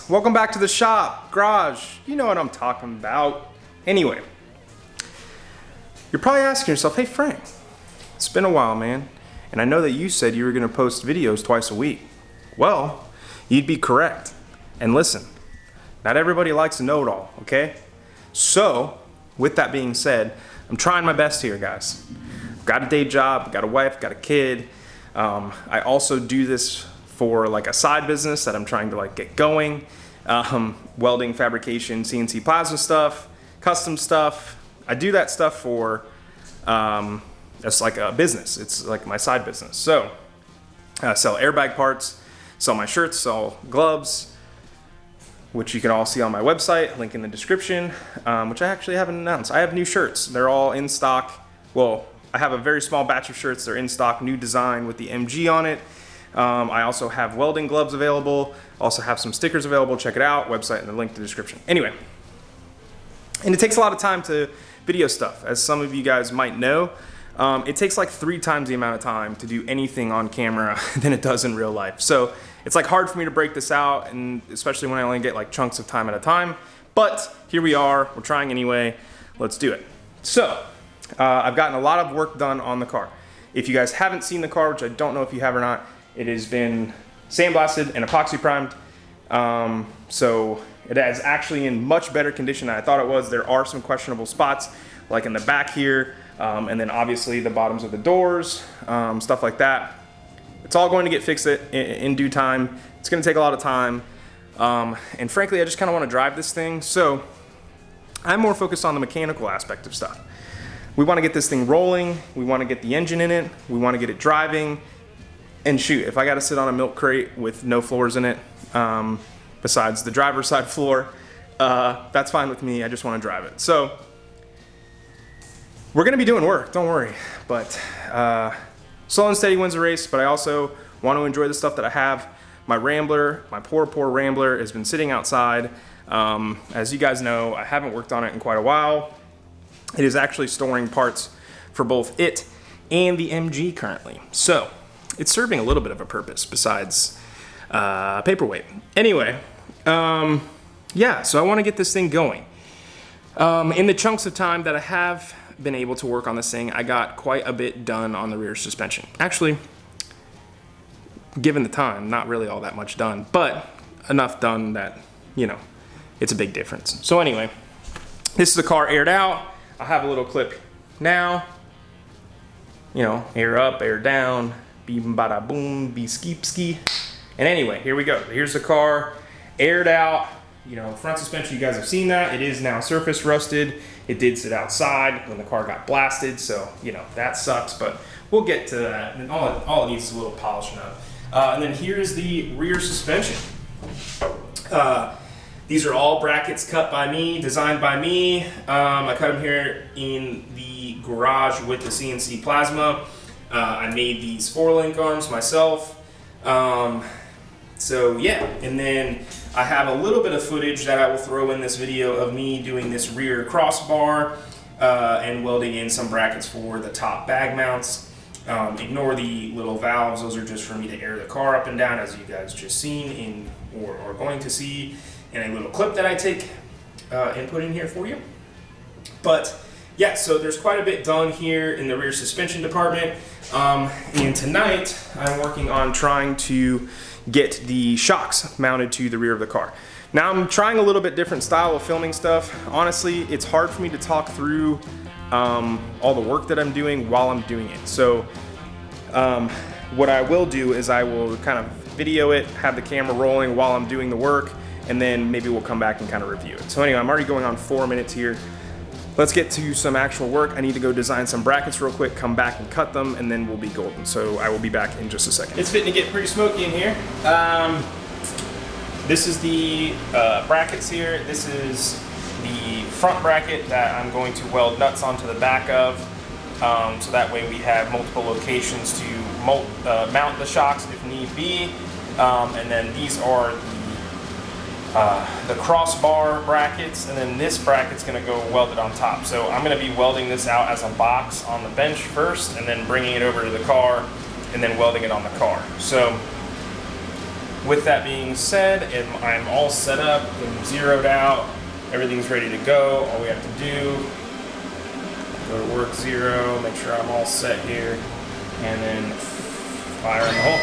welcome back to the shop, garage, you know what I'm talking about. Anyway, you're probably asking yourself, hey Frank, it's been a while, man, and I know that you said you were gonna post videos twice a week. Well, you'd be correct. And listen, not everybody likes to know it all, okay? So, with that being said, I'm trying my best here, guys. Got a day job, got a wife, got a kid. I also do this for like a side business that I'm trying to like get going. Welding, fabrication, CNC plasma stuff, custom stuff. I do that stuff for, it's like a business. It's like my side business. So I sell airbag parts, sell my shirts, sell gloves, which you can all see on my website, link in the description, which I actually haven't announced. I have new shirts. They're all in stock. Well, I have a very small batch of shirts. They're in stock, new design with the MG on it. I also have welding gloves available. Also have some stickers available. Check it out. Website in the link in the description. Anyway, and it takes a lot of time to video stuff. As some of you guys might know, it takes like 3 times the amount of time to do anything on camera than it does in real life. So it's like hard for me to break this out, and especially when I only get like chunks of time at a time. But here we are. We're trying anyway. Let's do it. So I've gotten a lot of work done on the car. If you guys haven't seen the car, which I don't know if you have or not, it has been sandblasted and epoxy primed. So it is actually in much better condition than I thought it was. There are some questionable spots, like in the back here, and then obviously the bottoms of the doors, stuff like that. It's all going to get fixed in due time. It's gonna take a lot of time. And frankly, I just kinda wanna drive this thing. So I'm more focused on the mechanical aspect of stuff. We wanna get this thing rolling. We wanna get the engine in it. We wanna get it driving. And shoot, if I gotta sit on a milk crate with no floors in it, besides the driver's side floor, that's fine with me. I just wanna drive it. So we're gonna be doing work, don't worry. But slow and steady wins the race, but I also want to enjoy the stuff that I have. My Rambler, my poor Rambler has been sitting outside. As you guys know, I haven't worked on it in quite a while. It is actually storing parts for both it and the MG currently. So it's serving a little bit of a purpose besides paperweight. Anyway, yeah, so I want to get this thing going. In the chunks of time that I have been able to work on this thing, I got quite a bit done on the rear suspension. Actually, given the time, not really all that much done, but enough done that, you know, it's a big difference. So anyway, this is the car aired out. I have a little clip now, you know, air up, air down, beep bada boom, be skeep ski. And anyway, here we go. Here's the car aired out. You know, front suspension, you guys have seen that. It is now surface rusted. It did sit outside when the car got blasted, so, you know, that sucks, but we'll get to that. And all it needs is a little polishing up. And then here's the rear suspension. These are all brackets cut by me, designed by me. I cut them here in the garage with the CNC plasma. I made these 4-link arms myself. So yeah, and then I have a little bit of footage that I will throw in this video of me doing this rear crossbar and welding in some brackets for the top bag mounts. Ignore the little valves, those are just for me to air the car up and down, as you guys just seen in, or are going to see in a little clip that I take and put in here for you. But yeah, so there's quite a bit done here in the rear suspension department. And tonight I'm working on trying to get the shocks mounted to the rear of the car. Now I'm trying a little bit different style of filming stuff. Honestly, it's hard for me to talk through all the work that I'm doing while I'm doing it. So what I will do is I will kind of video it, have the camera rolling while I'm doing the work, and then maybe we'll come back and kind of review it. So anyway, I'm already going on 4 minutes here. Let's get to some actual work. I need to go design some brackets real quick, come back and cut them, and then we'll be golden. So I will be back in just a second. It's fitting to get pretty smoky in here. This is the brackets here. This is the front bracket that I'm going to weld nuts onto the back of. So that way we have multiple locations to mount the shocks if need be. And then these are the crossbar brackets, and then this bracket's gonna go welded on top. So I'm gonna be welding this out as a box on the bench first, and then bringing it over to the car, and then welding it on the car. So with that being said, I'm all set up, I'm zeroed out, everything's ready to go. All we have to do, go to work 0, make sure I'm all set here, and then fire in the hole.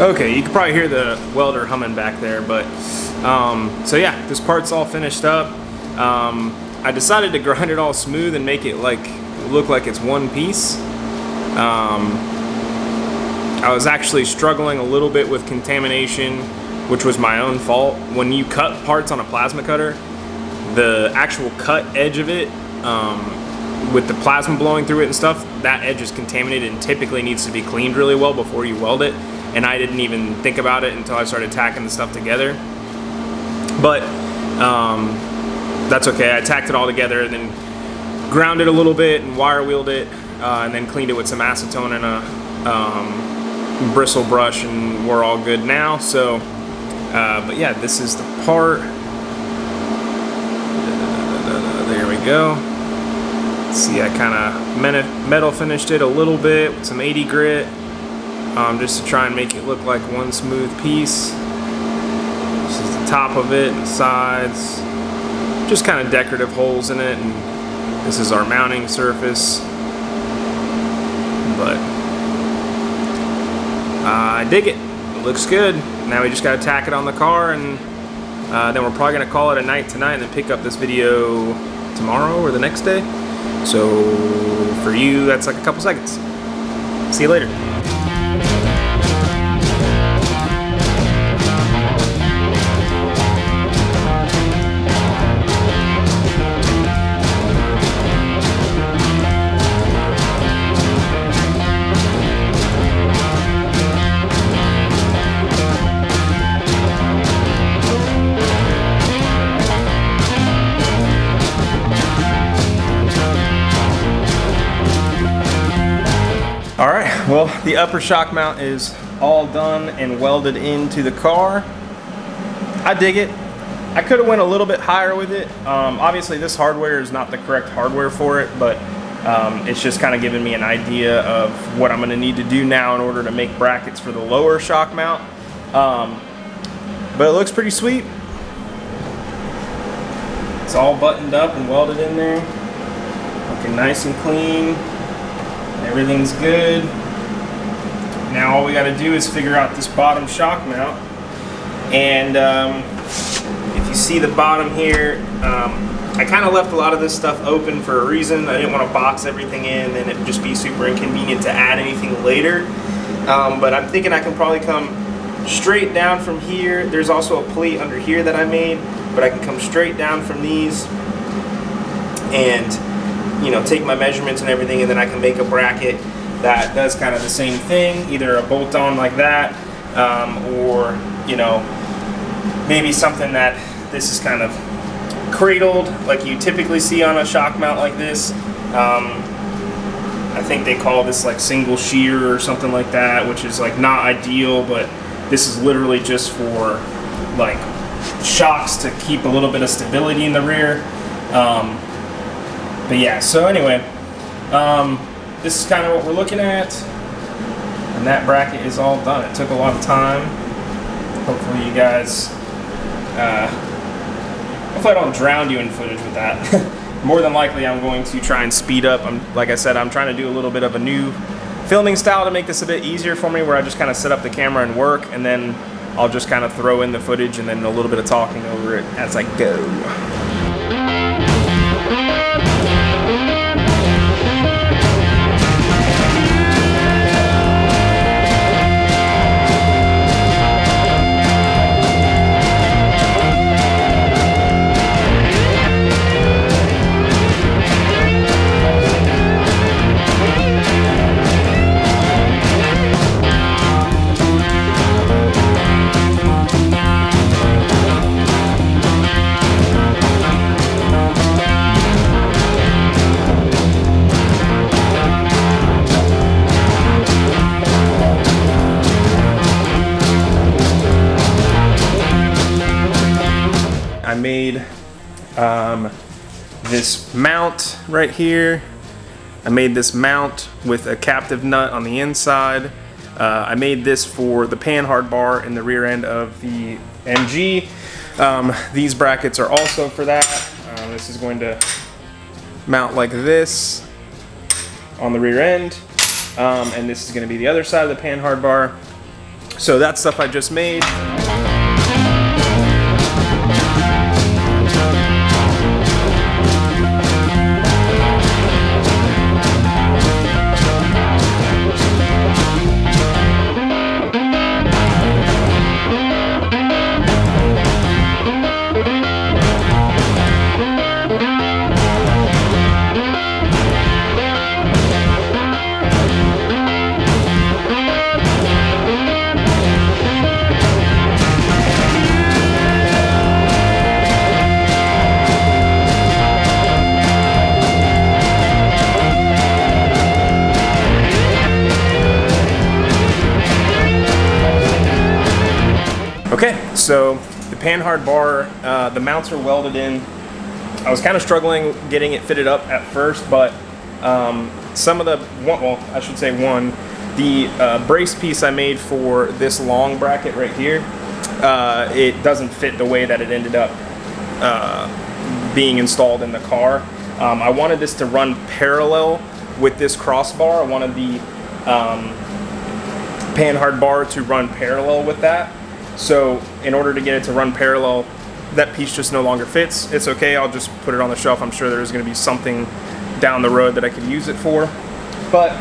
Okay, you can probably hear the welder humming back there, but so yeah, this part's all finished up. I decided to grind it all smooth and make it look like it's one piece. I was actually struggling a little bit with contamination, which was my own fault. When you cut parts on a plasma cutter, the actual cut edge of it, with the plasma blowing through it and stuff, that edge is contaminated and typically needs to be cleaned really well before you weld it. And I didn't even think about it until I started tacking the stuff together. But that's okay. I tacked it all together and then ground it a little bit and wire wheeled it, and then cleaned it with some acetone and a bristle brush, and we're all good now. So, but yeah, this is the part. There we go. See, I kind of metal finished it a little bit with some 80 grit. Just to try and make it look like one smooth piece. This is the top of it and the sides. Just kind of decorative holes in it, and this is our mounting surface. But I dig it. It looks good. Now we just got to tack it on the car, and then we're probably going to call it a night tonight and then pick up this video tomorrow or the next day. So for you, that's like a couple seconds. See you later. Alright, well, the upper shock mount is all done and welded into the car. I dig it. I could have went a little bit higher with it. Obviously this hardware is not the correct hardware for it, but It's just kind of giving me an idea of what I'm going to need to do now in order to make brackets for the lower shock mount. But it looks pretty sweet. It's all buttoned up and welded in there. Looking nice and clean. Everything's good. Now all we got to do is figure out this bottom shock mount. And if you see the bottom here, I kind of left a lot of this stuff open for a reason. I didn't want to box everything in and it would just be super inconvenient to add anything later. But I'm thinking I can probably come straight down from here. There's also a plate under here that I made, but I can come straight down from these and, you know, take my measurements and everything, and then I can make a bracket that does kind of the same thing, either a bolt-on like that, or, you know, maybe something that this is kind of cradled like you typically see on a shock mount like this. I think they call this like single shear or something like that, which is like not ideal, but this is literally just for like shocks to keep a little bit of stability in the rear. But yeah, so anyway, this is kind of what we're looking at, and that bracket is all done. It took a lot of time. Hopefully you guys, hopefully I don't drown you in footage with that. More than likely I'm going to try and speed up. Like I said, I'm trying to do a little bit of a new filming style to make this a bit easier for me, where I just kind of set up the camera and work, and then I'll just kind of throw in the footage and then a little bit of talking over it as I go. I made this mount right here. I made this mount with a captive nut on the inside. I made this for the panhard bar in the rear end of the MG. These brackets are also for that. This is going to mount like this on the rear end, and this is going to be the other side of the panhard bar. So that's stuff I just made. Okay, so the panhard bar, the mounts are welded in. I was kind of struggling getting it fitted up at first, but some of the, well, I should say one, the brace piece I made for this long bracket right here, it doesn't fit the way that it ended up being installed in the car. I wanted this to run parallel with this crossbar. I wanted the panhard bar to run parallel with that. So in order to get it to run parallel, that piece just no longer fits. It's okay, I'll just put it on the shelf. I'm sure there's gonna be something down the road that I could use it for. But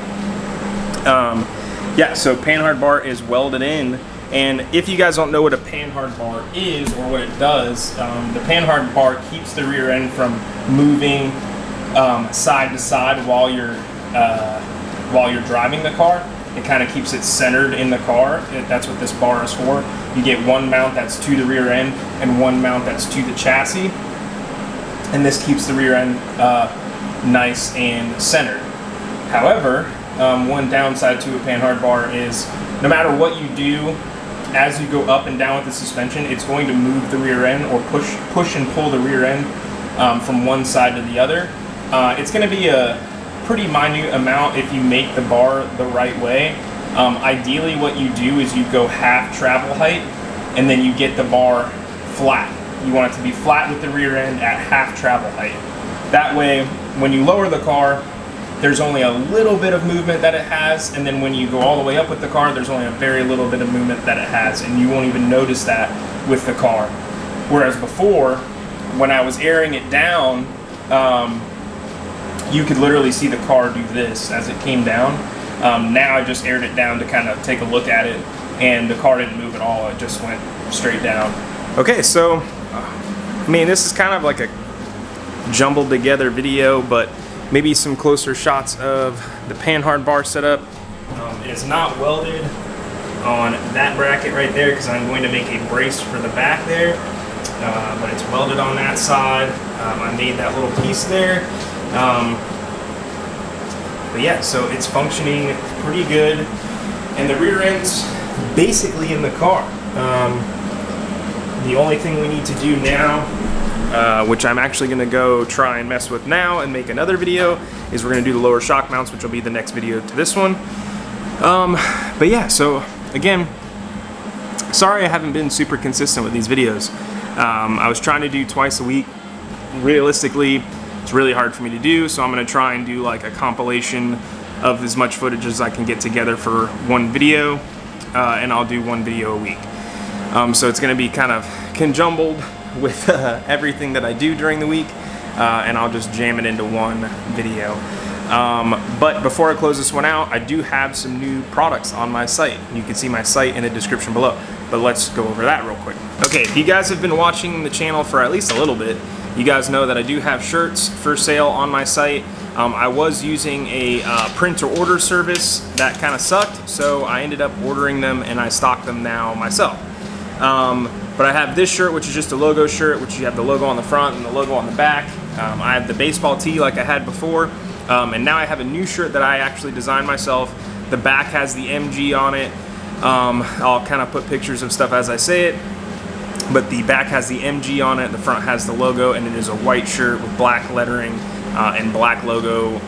yeah, so panhard bar is welded in. And if you guys don't know what a panhard bar is or what it does, the panhard bar keeps the rear end from moving side to side while you're driving the car. It kind of keeps it centered in the car. That's what this bar is for. You get one mount that's to the rear end and one mount that's to the chassis. And this keeps the rear end nice and centered. However, one downside to a panhard bar is no matter what you do, as you go up and down with the suspension, it's going to move the rear end or push and pull the rear end from one side to the other. It's going to be a pretty minute amount if you make the bar the right way. Ideally what you do is you go half travel height and then you get the bar flat. You want it to be flat with the rear end at half travel height. That way, when you lower the car, there's only a little bit of movement that it has, and then when you go all the way up with the car, there's only a very little bit of movement that it has, and you won't even notice that with the car. Whereas before, when I was airing it down, you could literally see the car do this as it came down. Now I just aired it down to kind of take a look at it, and the car didn't move at all, it just went straight down. Okay, so, I mean, this is kind of like a jumbled together video, but maybe some closer shots of the panhard bar setup. It is not welded on that bracket right there because I'm going to make a brace for the back there, but it's welded on that side. I made that little piece there. But yeah, so it's functioning pretty good, and the rear end's basically in the car. The only thing we need to do now, which I'm actually going to go try and mess with now and make another video, is we're going to do the lower shock mounts, which will be the next video to this one. But yeah, so again, sorry I haven't been super consistent with these videos. I was trying to do twice a week. Realistically, it's really hard for me to do, so I'm going to try and do like a compilation of as much footage as I can get together for one video, and I'll do one video a week. So it's going to be kind of conjumbled with everything that I do during the week, and I'll just jam it into one video. But before I close this one out, I do have some new products on my site. You can see my site in the description below, but let's go over that real quick. Okay, if you guys have been watching the channel for at least a little bit, you guys know that I do have shirts for sale on my site. I was using a print or order service that kind of sucked, so I ended up ordering them and I stock them now myself. But I have this shirt, which is just a logo shirt, which you have the logo on the front and the logo on the back. I have the baseball tee like I had before, and now I have a new shirt that I actually designed myself. The back has the MG on it. I'll kind of put pictures of stuff as I say it, but the back has the MG on it, the front has the logo, and it is a white shirt with black lettering and black logo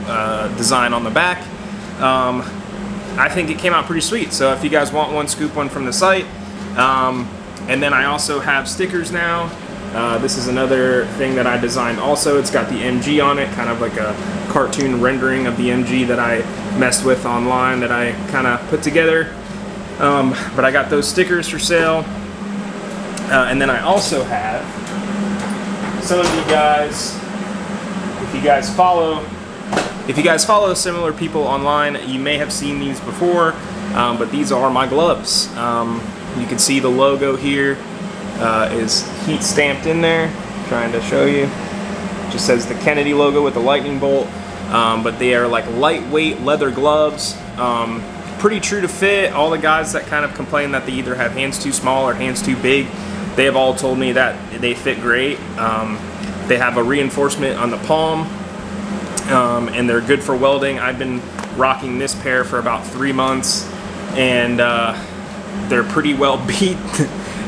design on the back. I think it came out pretty sweet, so if you guys want one, scoop one from the site. And then I also have stickers now. This is another thing that I designed also. It's got the MG on it, kind of like a cartoon rendering of the MG that I messed with online that I kind of put together. But I got those stickers for sale. And then I also have some of you guys, if you guys follow similar people online, you may have seen these before, but these are my gloves. You can see the logo here is heat stamped in there. I'm trying to show you. It just says the Kennedy logo with the lightning bolt. But they are like lightweight leather gloves. Pretty true to fit. All the guys that kind of complain that they either have hands too small or hands too big, they have all told me that they fit great. They have a reinforcement on the palm, and they're good for welding. I've been rocking this pair for about 3 months, and they're pretty well beat,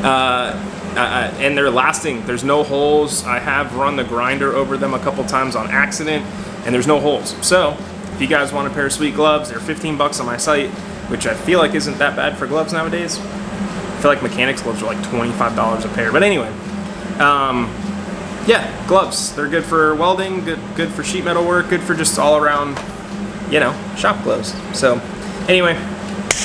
and they're lasting. There's no holes. I have run the grinder over them a couple times on accident, and there's no holes. So if you guys want a pair of sweet gloves, they're 15 bucks on my site, which I feel like isn't that bad for gloves nowadays. I feel like mechanics gloves are like $25 a pair, but anyway, yeah, gloves. They're good for welding, good for sheet metal work, good for just all around, you know, shop gloves. So anyway,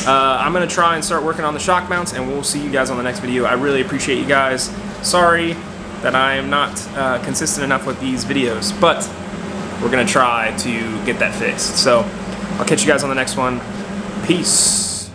I'm gonna try and start working on the shock mounts, and we'll see you guys on the next video. I really appreciate you guys. Sorry that I am not consistent enough with these videos, but we're gonna try to get that fixed. So I'll catch you guys on the next one. Peace.